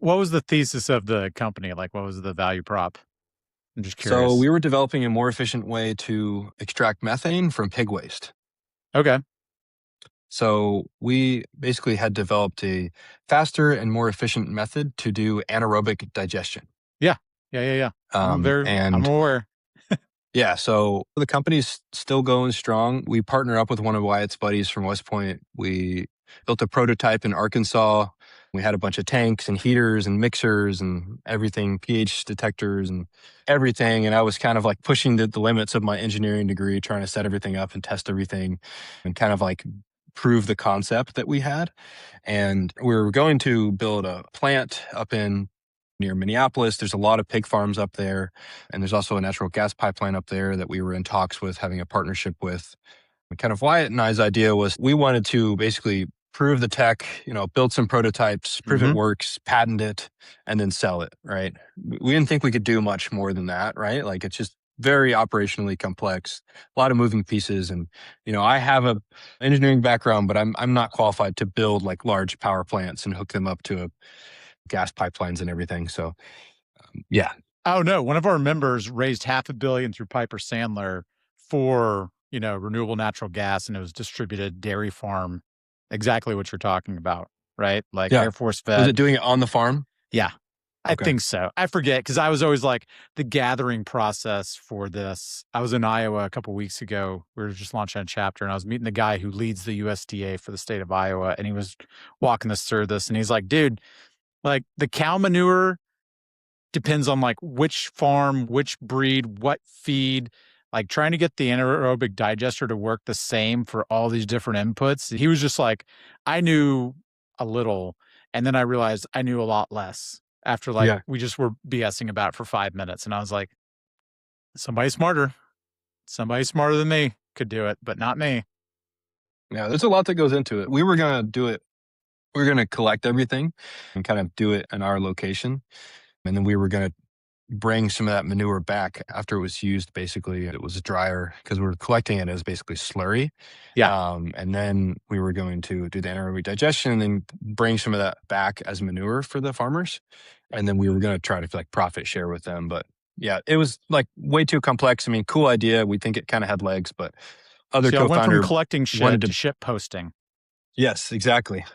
What was the thesis of the company? Like, what was the value prop? I'm just So curious. we were developing a more efficient way to extract methane from pig waste. Okay. So we basically had developed a faster and more efficient method to do anaerobic digestion. Yeah. Yeah. Yeah. Yeah. I'm And aware. yeah, so the company's still going strong. We partner up with one of Wyatt's buddies from West Point. We built a prototype in Arkansas. We had a bunch of tanks and heaters and mixers and everything, pH detectors and everything. And I was kind of like pushing the limits of my engineering degree, trying to set everything up and test everything and kind of like prove the concept that we had. And we were going to build a plant up in near Minneapolis. There's a lot of pig farms up there. And there's also a natural gas pipeline up there that we were in talks with having a partnership with. And kind of Wyatt and I's idea was we wanted to basically prove the tech, build some prototypes, prove it Hmm. works, patent it, and then sell it, right? We didn't think we could do much more than that, right? Like it's just very operationally complex, a lot of moving pieces. And, I have a engineering background, but I'm not qualified to build like large power plants and hook them up to a gas pipelines and everything. So yeah. Oh no, one of our members raised 500 million through Piper Sandler for, renewable natural gas, and it was distributed dairy farm. Exactly what you're talking about, right? Like Yeah. Air Force Was it fed. doing it on the farm? Yeah, I Okay. think so. I forget because I was always like the gathering process for this. I was in Iowa a couple weeks ago. We were just launching a chapter, and I was meeting the guy who leads the USDA for the state of Iowa, and he was walking us through this, and he's like, "Dude, like the cow manure depends on like which farm, which breed, what feed." Like trying to get the anaerobic digester to work the same for all these different inputs. He was just like, I knew a little, and then I realized I knew a lot less after like Yeah. we just were BSing about it for 5 minutes. And I was like, somebody smarter than me could do it, but not me. Yeah. There's a lot that goes into it. We were going to do it. We were going to collect everything and kind of do it in our location. And then we were going to bring some of that manure back after it was used. Basically, it was drier because we were collecting it as basically slurry. Yeah. And then we were going to do the anaerobic digestion and then bring some of that back as manure for the farmers. And then we were going to try to like profit share with them. But yeah, it was like way too complex. I mean, cool idea. We think it kind of had legs, but other So I went from co-founder collecting wanted shit to to. ship posting. Yes, exactly.